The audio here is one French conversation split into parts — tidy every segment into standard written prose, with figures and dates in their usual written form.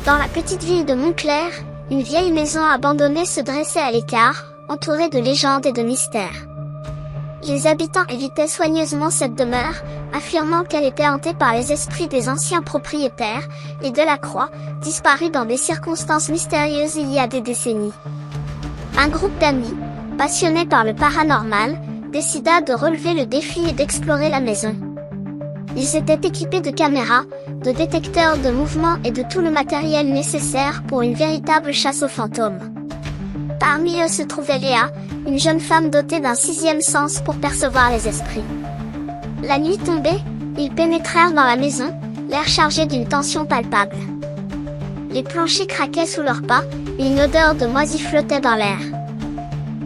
Dans la petite ville de Montclair, une vieille maison abandonnée se dressait à l'écart, entourée de légendes et de mystères. Les habitants évitaient soigneusement cette demeure, affirmant qu'elle était hantée par les esprits des anciens propriétaires, et Delacroix, disparus dans des circonstances mystérieuses il y a des décennies. Un groupe d'amis, passionnés par le paranormal, décida de relever le défi et d'explorer la maison. Ils étaient équipés de caméras, de détecteurs de mouvement et de tout le matériel nécessaire pour une véritable chasse aux fantômes. Parmi eux se trouvait Léa, une jeune femme dotée d'un sixième sens pour percevoir les esprits. La nuit tombée, ils pénétrèrent dans la maison, l'air chargé d'une tension palpable. Les planchers craquaient sous leurs pas, et une odeur de moisi flottait dans l'air.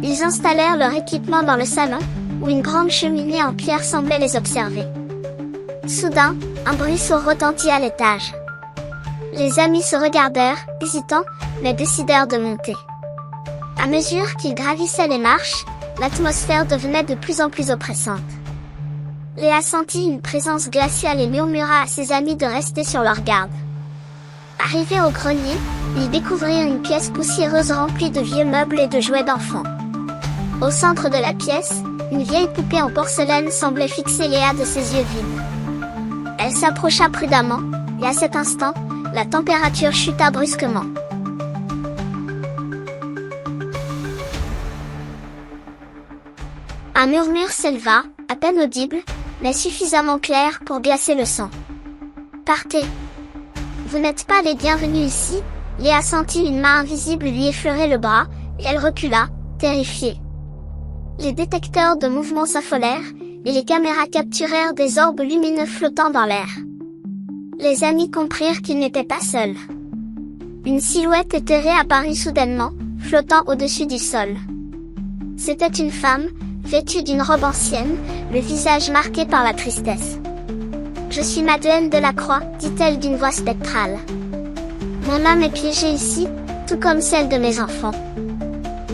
Ils installèrent leur équipement dans le salon, où une grande cheminée en pierre semblait les observer. Soudain, un bruit sourd retentit à l'étage. Les amis se regardèrent, hésitants, mais décidèrent de monter. À mesure qu'ils gravissaient les marches, l'atmosphère devenait de plus en plus oppressante. Léa sentit une présence glaciale et murmura à ses amis de rester sur leur garde. Arrivés au grenier, ils découvrirent une pièce poussiéreuse remplie de vieux meubles et de jouets d'enfants. Au centre de la pièce, une vieille poupée en porcelaine semblait fixer Léa de ses yeux vides. Elle s'approcha prudemment, et à cet instant, la température chuta brusquement. Un murmure s'éleva, à peine audible, mais suffisamment clair pour glacer le sang. « Partez! Vous n'êtes pas les bienvenus ici !» Léa sentit une main invisible lui effleurer le bras, et elle recula, terrifiée. Les détecteurs de mouvement s'affolèrent, et les caméras capturèrent des orbes lumineux flottant dans l'air. Les amis comprirent qu'ils n'étaient pas seuls. Une silhouette éthérée apparut soudainement, flottant au-dessus du sol. C'était une femme, vêtue d'une robe ancienne, le visage marqué par la tristesse. « Je suis Madeleine Delacroix, dit-elle d'une voix spectrale. Mon âme est piégée ici, tout comme celle de mes enfants.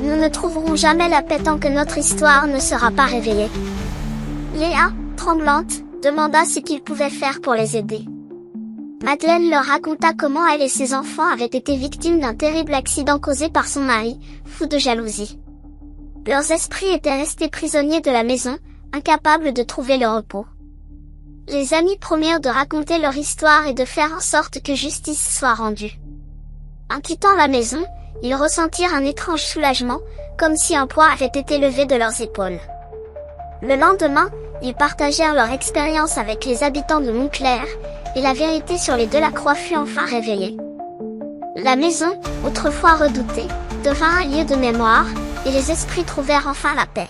Nous ne trouverons jamais la paix tant que notre histoire ne sera pas réveillée. » Léa, tremblante, demanda ce qu'ils pouvaient faire pour les aider. Madeleine leur raconta comment elle et ses enfants avaient été victimes d'un terrible accident causé par son mari, fou de jalousie. Leurs esprits étaient restés prisonniers de la maison, incapables de trouver le repos. Les amis promirent de raconter leur histoire et de faire en sorte que justice soit rendue. En quittant la maison, ils ressentirent un étrange soulagement, comme si un poids avait été levé de leurs épaules. Le lendemain, ils partagèrent leur expérience avec les habitants de Montclair, et la vérité sur les Delacroix fut enfin révélée. La maison, autrefois redoutée, devint un lieu de mémoire, et les esprits trouvèrent enfin la paix.